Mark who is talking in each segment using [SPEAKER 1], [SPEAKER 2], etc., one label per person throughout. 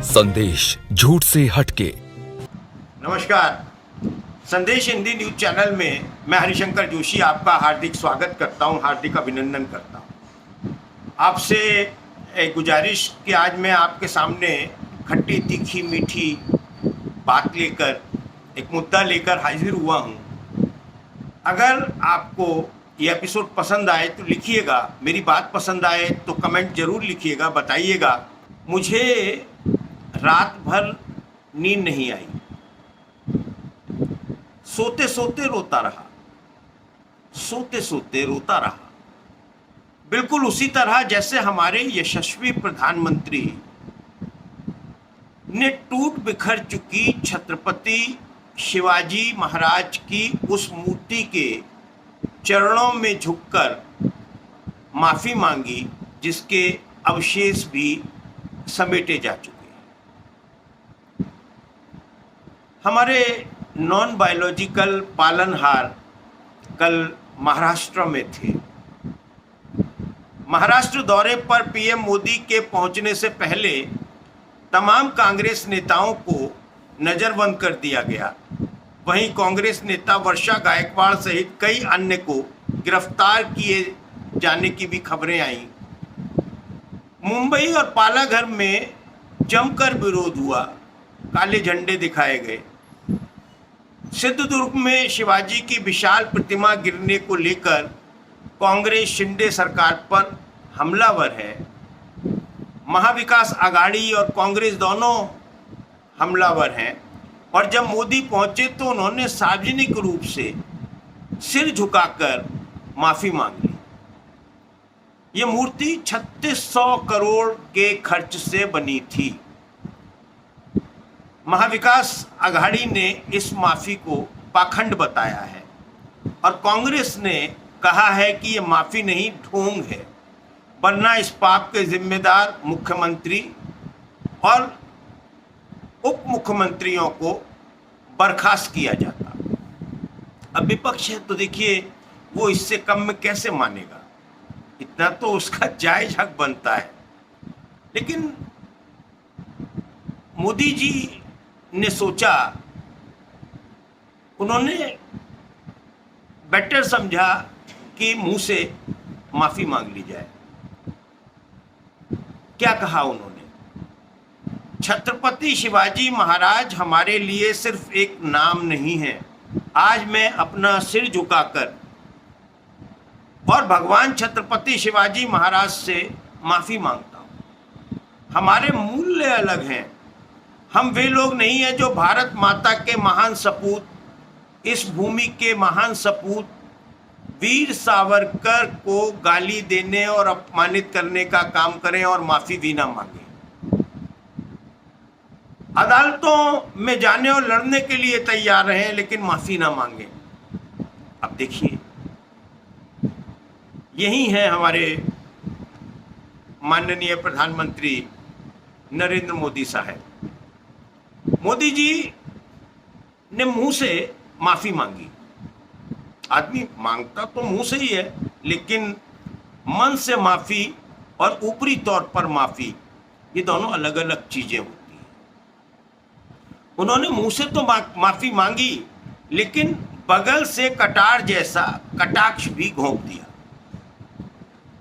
[SPEAKER 1] संदेश झूठ से हटके।
[SPEAKER 2] नमस्कार, संदेश हिंदी न्यूज चैनल में मैं हरिशंकर जोशी आपका हार्दिक स्वागत करता हूं, हार्दिक अभिनंदन करता हूं। आपसे एक गुजारिश कि आज मैं आपके सामने खट्टी तीखी मीठी बात लेकर, एक मुद्दा लेकर हाजिर हुआ हूं। अगर आपको ये एपिसोड पसंद आए तो लिखिएगा, मेरी बात पसंद आए तो कमेंट जरूर लिखिएगा, बताइएगा। मुझे रात भर नींद नहीं आई, सोते सोते रोता रहा, सोते सोते रोता रहा, बिल्कुल उसी तरह जैसे हमारे यशस्वी प्रधानमंत्री ने टूट बिखर चुकी छत्रपति शिवाजी महाराज की उस मूर्ति के चरणों में झुककर माफी मांगी, जिसके अवशेष भी समेटे जा चुके। हमारे नॉन बायोलॉजिकल पालनहार कल महाराष्ट्र में थे। महाराष्ट्र दौरे पर पीएम मोदी के पहुंचने से पहले तमाम कांग्रेस नेताओं को नजरबंद कर दिया गया। वहीं कांग्रेस नेता वर्षा गायकवाड़ सहित कई अन्य को गिरफ्तार किए जाने की भी खबरें आईं। मुंबई और पालाघर में जमकर विरोध हुआ, काले झंडे दिखाए गए। सिद्धदुर्ग में शिवाजी की विशाल प्रतिमा गिरने को लेकर कांग्रेस शिंदे सरकार पर हमलावर है। महाविकास आघाड़ी और कांग्रेस दोनों हमलावर हैं। और जब मोदी पहुंचे तो उन्होंने सार्वजनिक रूप से सिर झुकाकर माफी मांग ली। ये मूर्ति 3600 करोड़ के खर्च से बनी थी। महाविकास आघाड़ी ने इस माफी को पाखंड बताया है और कांग्रेस ने कहा है कि ये माफी नहीं, ढोंग है, वरना इस पाप के जिम्मेदार मुख्यमंत्री और उप मुख्यमंत्रियों को बर्खास्त किया जाता। अब विपक्ष है तो देखिए वो इससे कम में कैसे मानेगा, इतना तो उसका जायज हक बनता है। लेकिन मोदी जी ने सोचा, उन्होंने बेटर समझा कि मुंह से माफी मांग ली जाए। क्या कहा उन्होंने? छत्रपति शिवाजी महाराज हमारे लिए सिर्फ एक नाम नहीं है। आज मैं अपना सिर झुकाकर और भगवान छत्रपति शिवाजी महाराज से माफी मांगता हूं। हमारे मूल्य अलग हैं। हम वे लोग नहीं हैं जो भारत माता के महान सपूत, इस भूमि के महान सपूत वीर सावरकर को गाली देने और अपमानित करने का काम करें और माफी भी ना मांगे। अदालतों में जाने और लड़ने के लिए तैयार रहें, लेकिन माफी ना मांगे। अब देखिए, यही है हमारे माननीय प्रधानमंत्री नरेंद्र मोदी साहब। मोदी जी ने मुंह से माफी मांगी। आदमी मांगता तो मुंह से ही है, लेकिन मन से माफी और ऊपरी तौर पर माफी, ये दोनों अलग अलग चीजें होती हैं। उन्होंने मुंह से तो माफी मांगी, लेकिन बगल से कटार जैसा कटाक्ष भी घोंप दिया।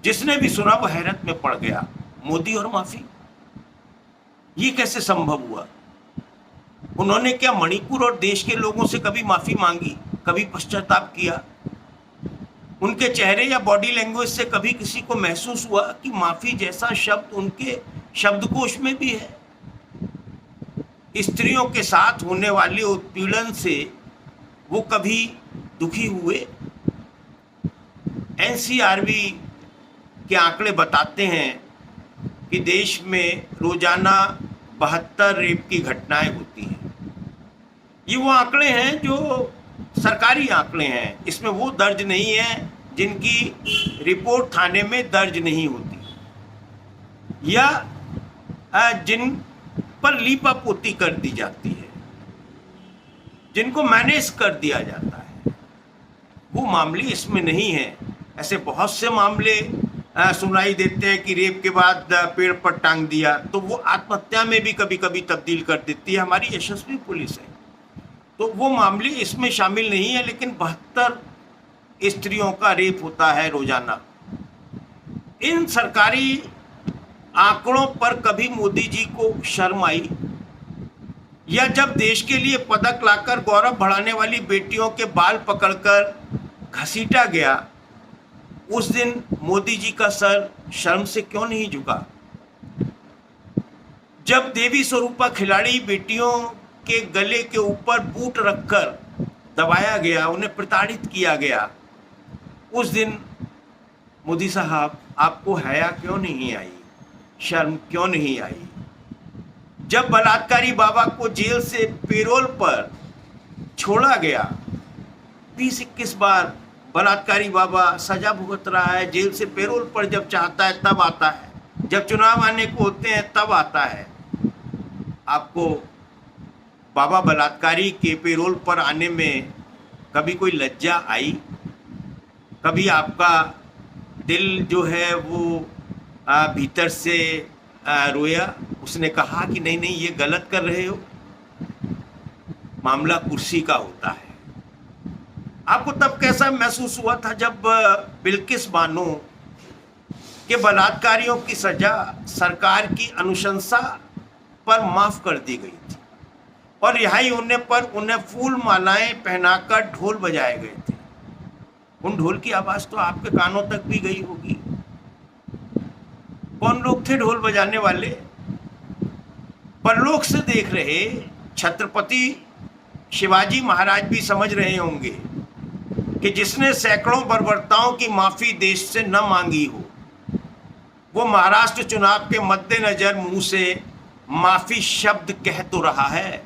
[SPEAKER 2] जिसने भी सुना वो हैरत में पड़ गया। मोदी और माफी, ये कैसे संभव हुआ? उन्होंने क्या मणिपुर और देश के लोगों से कभी माफी मांगी, कभी पश्चाताप किया? उनके चेहरे या बॉडी लैंग्वेज से कभी किसी को महसूस हुआ कि माफी जैसा शब्द उनके शब्दकोश में भी है? स्त्रियों के साथ होने वाले उत्पीड़न से वो कभी दुखी हुए? एनसीआरबी के आंकड़े बताते हैं कि देश में रोजाना 72 रेप की घटनाएं होती हैं। ये वो आंकड़े हैं जो सरकारी आंकड़े हैं, इसमें वो दर्ज नहीं है जिनकी रिपोर्ट थाने में दर्ज नहीं होती या जिन पर लीपापोती कर दी जाती है, जिनको मैनेज कर दिया जाता है। वो मामले इसमें नहीं है। ऐसे बहुत से मामले सुनाई देते हैं कि रेप के बाद पेड़ पर टांग दिया, तो वो आत्महत्या में भी कभी कभी तब्दील कर देती है हमारी यशस्वी पुलिस है। तो वो मामले इसमें शामिल नहीं है, लेकिन 72 स्त्रियों का रेप होता है रोजाना। इन सरकारी आंकड़ों पर कभी मोदी जी को शर्म आई? या जब देश के लिए पदक लाकर गौरव बढ़ाने वाली बेटियों के बाल पकड़कर घसीटा गया, उस दिन मोदी जी का सर शर्म से क्यों नहीं झुका? जब देवी स्वरूपा खिलाड़ी बेटियों के गले के ऊपर बूट रखकर दबाया गया, उन्हें प्रताड़ित किया गया, उस दिन मोदी साहब आपको हया क्यों नहीं आई, शर्म क्यों नहीं आई? जब बलात्कारी बाबा को जेल से पेरोल पर छोड़ा गया, 20-21 बार बलात्कारी बाबा सजा भुगत रहा है, जेल से पेरोल पर जब चाहता है तब आता है, जब चुनाव आने को होते हैं तब आता है। आपको बाबा बलात्कारी के पेरोल पर आने में कभी कोई लज्जा आई? कभी आपका दिल जो है वो भीतर से रोया? उसने कहा कि नहीं नहीं, ये गलत कर रहे हो? मामला कुर्सी का होता है। आपको तब कैसा महसूस हुआ था जब बिल्किस बानो के बलात्कारियों की सजा सरकार की अनुशंसा पर माफ कर दी गई थी और रिहाई होने पर उन्हें फूल मालाएं पहनाकर ढोल बजाए गए थे? उन ढोल की आवाज तो आपके कानों तक भी गई होगी। कौन लोग थे ढोल बजाने वाले? परलोक से देख रहे छत्रपति शिवाजी महाराज भी समझ रहे होंगे कि जिसने सैकड़ों बर्बरताओं की माफी देश से न मांगी हो, वो महाराष्ट्र चुनाव के मद्देनजर मुंह से माफी शब्द कह तो रहा है,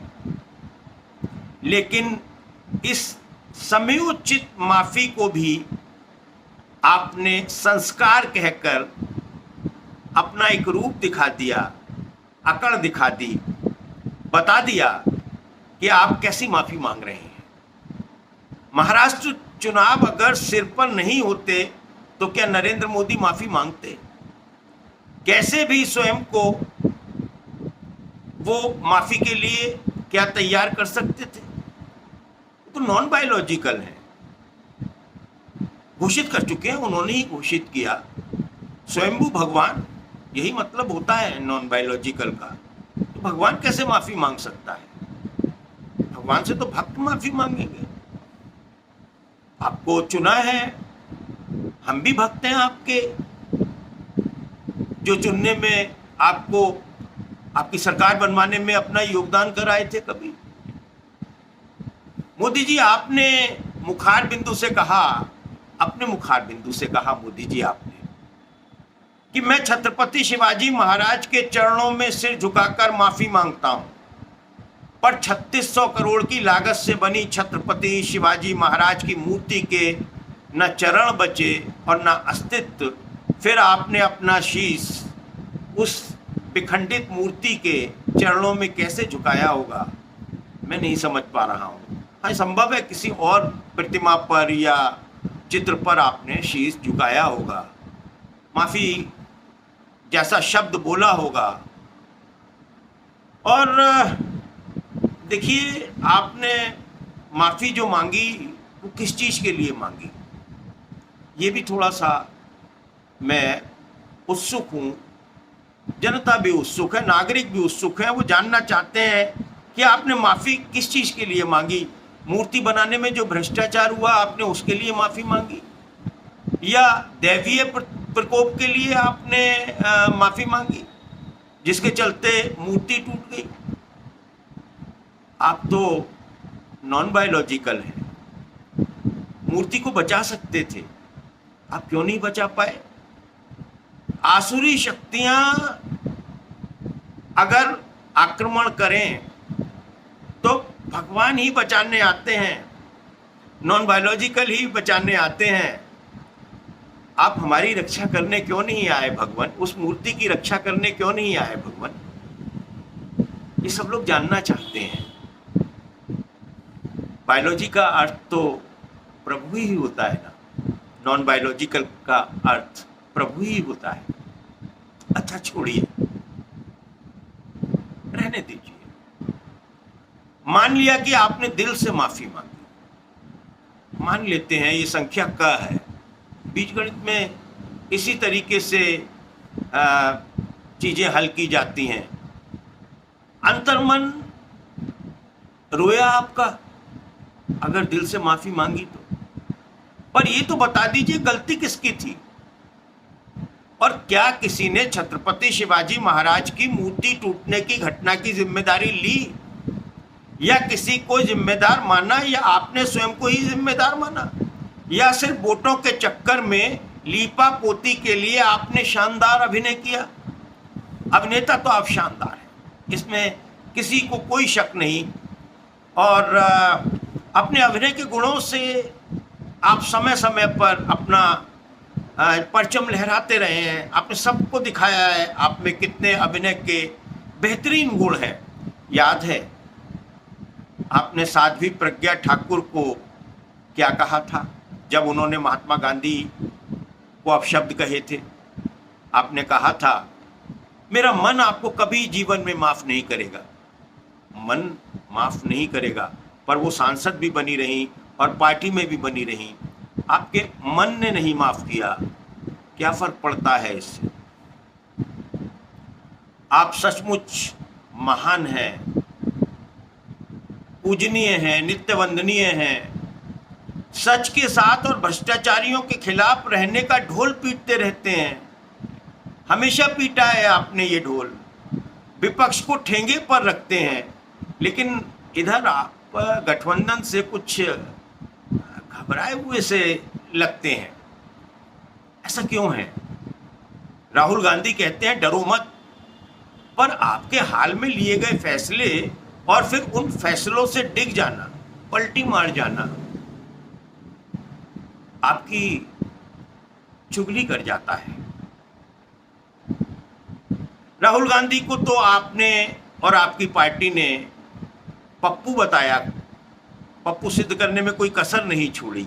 [SPEAKER 2] लेकिन इस समयोचित माफी को भी आपने संस्कार कहकर अपना एक रूप दिखा दिया, अकड़ दिखा दी, बता दिया कि आप कैसी माफी मांग रहे हैं। महाराष्ट्र चुनाव अगर सिर पर नहीं होते तो क्या नरेंद्र मोदी माफी मांगते? कैसे भी स्वयं को वो माफी के लिए क्या तैयार कर सकते थे? तो नॉन बायोलॉजिकल है, घोषित कर चुके हैं, उन्होंने ही घोषित किया। स्वयंभू भगवान, यही मतलब होता है नॉन बायोलॉजिकल का। तो भगवान कैसे माफी मांग सकता है? भगवान से तो भक्त माफी मांगेंगे। आपको चुना है, हम भी भक्त हैं आपके, जो चुनने में आपको आपकी सरकार बनवाने में अपना योगदान कराए थे। कभी मोदी जी आपने मुखार बिंदु से कहा, अपने मुखार बिंदु से कहा मोदी जी आपने कि मैं छत्रपति शिवाजी महाराज के चरणों में सिर झुकाकर माफी मांगता हूं, पर 3600 करोड़ की लागत से बनी छत्रपति शिवाजी महाराज की मूर्ति के न चरण बचे और न अस्तित्व। फिर आपने अपना शीश उस विखंडित मूर्ति के चरणों में कैसे झुकाया होगा, मैं नहीं समझ पा रहा हूँ। हाँ, संभव है किसी और प्रतिमा पर या चित्र पर आपने शीश झुकाया होगा, माफी जैसा शब्द बोला होगा। और देखिए, आपने माफी जो मांगी वो किस चीज के लिए मांगी, ये भी थोड़ा सा मैं उत्सुक हूँ। जनता भी उत्सुक है, नागरिक भी उत्सुक है, वो जानना चाहते हैं कि आपने माफी किस चीज के लिए मांगी। मूर्ति बनाने में जो भ्रष्टाचार हुआ आपने उसके लिए माफी मांगी, या दैवीय प्रकोप के लिए आपने माफी मांगी जिसके चलते मूर्ति टूट गई? आप तो नॉन बायोलॉजिकल हैं, मूर्ति को बचा सकते थे, आप क्यों नहीं बचा पाए? आसुरी शक्तियां अगर आक्रमण करें तो भगवान ही बचाने आते हैं, नॉन बायोलॉजिकल ही बचाने आते हैं। आप हमारी रक्षा करने क्यों नहीं आए भगवान? उस मूर्ति की रक्षा करने क्यों नहीं आए भगवान? ये सब लोग जानना चाहते हैं। बायोलॉजी का अर्थ तो प्रभु ही होता है ना, नॉन बायोलॉजिकल का अर्थ प्रभु ही होता है। अच्छा छोड़िए, रहने दीजिए। मान लिया कि आपने दिल से माफी मांगी, मान लेते हैं ये संख्या क है, बीजगणित में इसी तरीके से चीजें हल की जाती हैं। अंतर्मन रोया आपका, अगर दिल से माफी मांगी तो। पर ये तो बता दीजिए गलती किसकी थी, और क्या किसी ने छत्रपति शिवाजी महाराज की मूर्ति टूटने की घटना की जिम्मेदारी ली, या किसी को जिम्मेदार माना, या आपने स्वयं को ही जिम्मेदार माना, या सिर्फ वोटों के चक्कर में लीपा पोती के लिए आपने शानदार अभिनय किया। अभिनेता तो आप शानदार हैं, इसमें किसी को कोई शक नहीं, और अपने अभिनय के गुणों से आप समय समय पर अपना परचम लहराते रहे हैं। आपने सबको दिखाया है आप में कितने अभिनय के बेहतरीन गुण हैं। याद है आपने साध्वी प्रज्ञा ठाकुर को क्या कहा था जब उन्होंने महात्मा गांधी को अपशब्द कहे थे? आपने कहा था, मेरा मन आपको कभी जीवन में माफ नहीं करेगा। मन माफ नहीं करेगा, पर वो सांसद भी बनी रही और पार्टी में भी बनी रही, आपके मन ने नहीं माफ किया। क्या फर्क पड़ता है इससे? आप सचमुच महान हैं, पूजनीय हैं, नित्य वंदनीय हैं, सच के साथ और भ्रष्टाचारियों के खिलाफ रहने का ढोल पीटते रहते हैं। हमेशा पीटा है आपने ये ढोल, विपक्ष को ठेंगे पर रखते हैं, लेकिन इधर आप गठबंधन से कुछ घबराए हुए से लगते हैं। ऐसा क्यों है? राहुल गांधी कहते हैं डरो मत, पर आपके हाल में लिए गए फैसले और फिर उन फैसलों से डिग जाना, पलटी मार जाना, आपकी चुगली कर जाता है। राहुल गांधी को तो आपने और आपकी पार्टी ने पप्पू बताया, पप्पू सिद्ध करने में कोई कसर नहीं छोड़ी,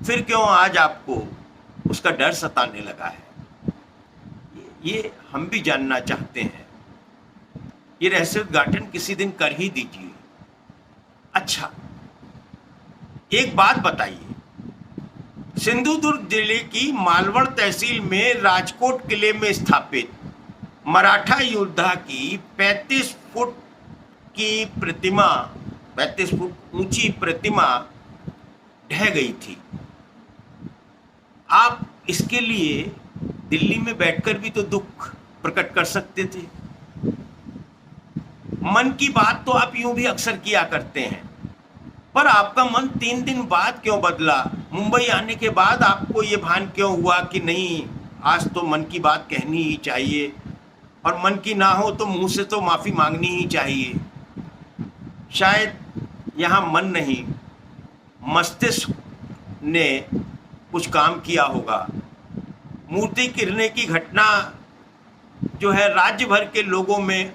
[SPEAKER 2] फिर क्यों आज आपको उसका डर सताने लगा है? ये हम भी जानना चाहते हैं। ये रहस्य उद्घाटन किसी दिन कर ही दीजिए। अच्छा, एक बात बताइए, सिंधुदुर्ग जिले की मालवड़ तहसील में राजकोट किले में स्थापित मराठा योद्धा की 35 फुट की प्रतिमा, 35 फुट ऊंची प्रतिमा ढह गई थी। आप इसके लिए दिल्ली में बैठकर भी तो दुख प्रकट कर सकते थे। मन की बात तो आप यूं भी अक्सर किया करते हैं, पर आपका मन 3 दिन बाद क्यों बदला? मुंबई आने के बाद आपको ये भान क्यों हुआ कि नहीं, आज तो मन की बात कहनी ही चाहिए, और मन की ना हो तो मुंह से तो माफी मांगनी ही चाहिए। शायद यहाँ मन नहीं, मस्तिष्क ने कुछ काम किया होगा। मूर्ति गिरने की घटना जो है राज्य भर के लोगों में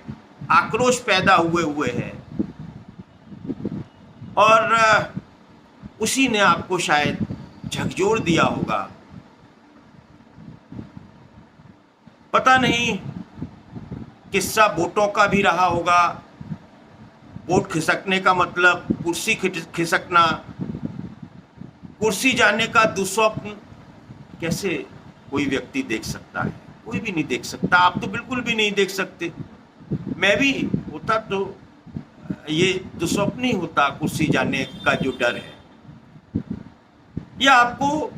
[SPEAKER 2] आक्रोश पैदा हुए है, और उसी ने आपको शायद झकझोर दिया होगा। पता नहीं किस्सा वोटों का भी रहा होगा। वोट खिसकने का मतलब कुर्सी खिसकना, कुर्सी जाने का दुस्वप्न कैसे कोई व्यक्ति देख सकता है? कोई भी नहीं देख सकता। आप तो बिल्कुल भी नहीं देख सकते। मैं भी होता तो ये दुस्वप्न ही होता, कुर्सी जाने का जो डर है। यह आपको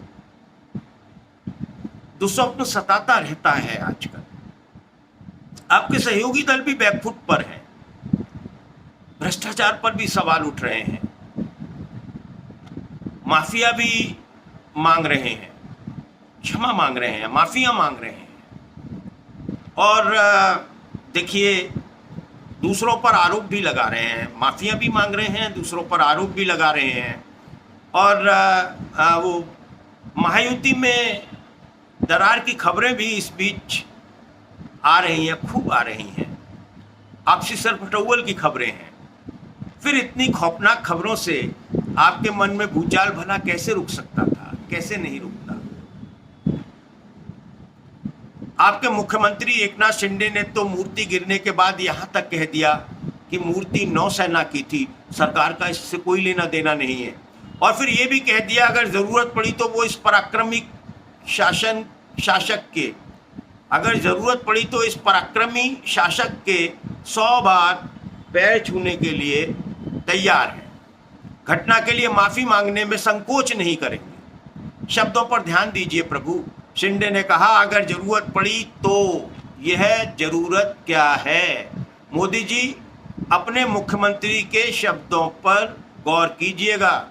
[SPEAKER 2] दुस्वप्न सताता रहता है आजकल। आपके सहयोगी दल भी बैकफुट पर हैं, भ्रष्टाचार पर भी सवाल उठ रहे हैं, माफिया भी मांग रहे हैं, क्षमा मांग रहे हैं, माफिया मांग रहे हैं। और देखिए, दूसरों पर आरोप भी लगा रहे हैं। माफिया भी मांग रहे हैं, दूसरों पर आरोप भी लगा रहे हैं। और वो महायुति में दरार की खबरें भी इस बीच आ रही हैं, खूब आ रही हैं। आपसी सरपटौल की खबरें हैं। फिर इतनी खौफनाक खबरों से आपके मन में भूचाल भला कैसे रुक सकता था, कैसे नहीं रुकता। आपके मुख्यमंत्री एकनाथ शिंदे ने तो मूर्ति गिरने के बाद यहां तक कह दिया कि मूर्ति नौसेना की थी, सरकार का इससे कोई लेना देना नहीं है। और फिर ये भी कह दिया अगर जरूरत पड़ी तो वो इस पराक्रमी शासक के 100 बार पैर छूने के लिए तैयार है। घटना के लिए माफी मांगने में संकोच नहीं करेंगे। शब्दों पर ध्यान दीजिए प्रभु। शिंदे ने कहा अगर जरूरत पड़ी तो। यह जरूरत क्या है? मोदी जी अपने मुख्यमंत्री के शब्दों पर गौर कीजिएगा।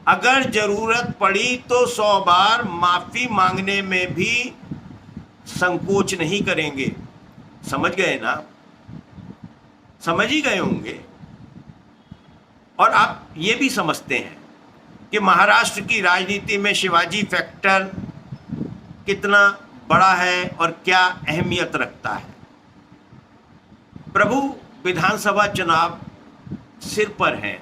[SPEAKER 2] अगर जरूरत पड़ी तो 100 बार माफी मांगने में भी संकोच नहीं करेंगे। समझ गए ना? समझ ही गए होंगे। और आप ये भी समझते हैं कि महाराष्ट्र की राजनीति में शिवाजी फैक्टर कितना बड़ा है और क्या अहमियत रखता है। प्रभु, विधानसभा चुनाव सिर पर हैं।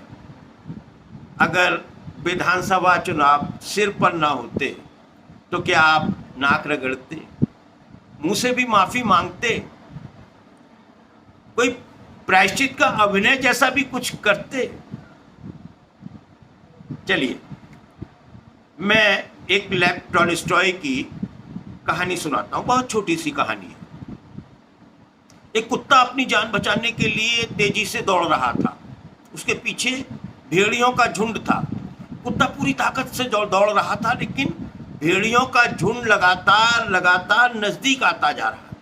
[SPEAKER 2] अगर विधानसभा चुनाव सिर पर ना होते तो क्या आप नाक रगड़ते, मुंह से भी माफी मांगते, कोई प्रायश्चित का अभिनय जैसा भी कुछ करते? चलिए, मैं एक लेव टॉलस्टॉय की कहानी सुनाता हूं। बहुत छोटी सी कहानी है। एक कुत्ता अपनी जान बचाने के लिए तेजी से दौड़ रहा था। उसके पीछे भेड़ियों का झुंड था। कुत्ता पूरी ताकत से दौड़ रहा था, लेकिन भेड़ियों का झुंड लगातार नजदीक आता जा रहा था।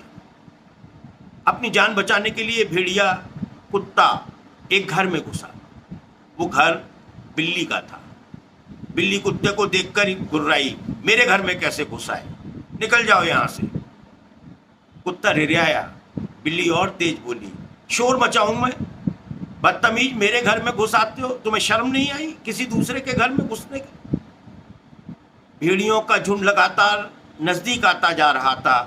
[SPEAKER 2] अपनी जान बचाने के लिए भेड़िया कुत्ता एक घर में घुसा। वो घर बिल्ली का था। बिल्ली कुत्ते को देखकर गुर्राई, मेरे घर में कैसे घुसा है, निकल जाओ यहां से। कुत्ता रिरियाया। बिल्ली और तेज बोली, शोर मचाऊं मैं? बदतमीज, मेरे घर में घुस आते हो, तुम्हें शर्म नहीं आई किसी दूसरे के घर में घुसने की? भेड़ियों का झुंड लगातार नजदीक आता जा रहा था।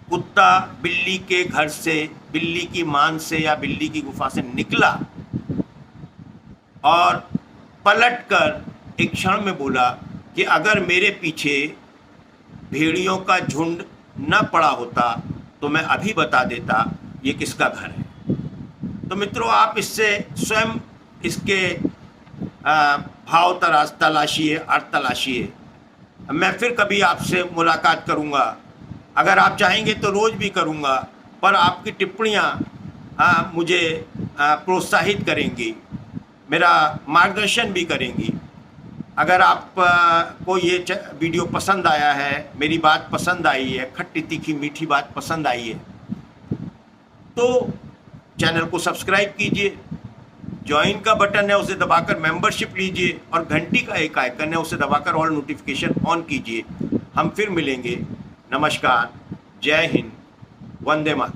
[SPEAKER 2] कुत्ता बिल्ली के घर से, बिल्ली की मान से या बिल्ली की गुफा से निकला और पलटकर एक क्षण में बोला कि अगर मेरे पीछे भेड़ियों का झुंड न पड़ा होता तो मैं अभी बता देता ये किसका घर है। तो मित्रों, आप इससे स्वयं इसके भाव तलाशिए, अर्थ तलाशिए। मैं फिर कभी आपसे मुलाकात करूंगा। अगर आप चाहेंगे तो रोज़ भी करूंगा, पर आपकी टिप्पणियाँ मुझे प्रोत्साहित करेंगी, मेरा मार्गदर्शन भी करेंगी। अगर आप को ये वीडियो पसंद आया है, मेरी बात पसंद आई है, खट्टी तीखी मीठी बात पसंद आई है, तो चैनल को सब्सक्राइब कीजिए। ज्वाइन का बटन है, उसे दबाकर मेंबरशिप लीजिए और घंटी का एक आइकन है, उसे दबाकर ऑल नोटिफिकेशन ऑन कीजिए। हम फिर मिलेंगे। नमस्कार, जय हिंद, वंदे मातरम।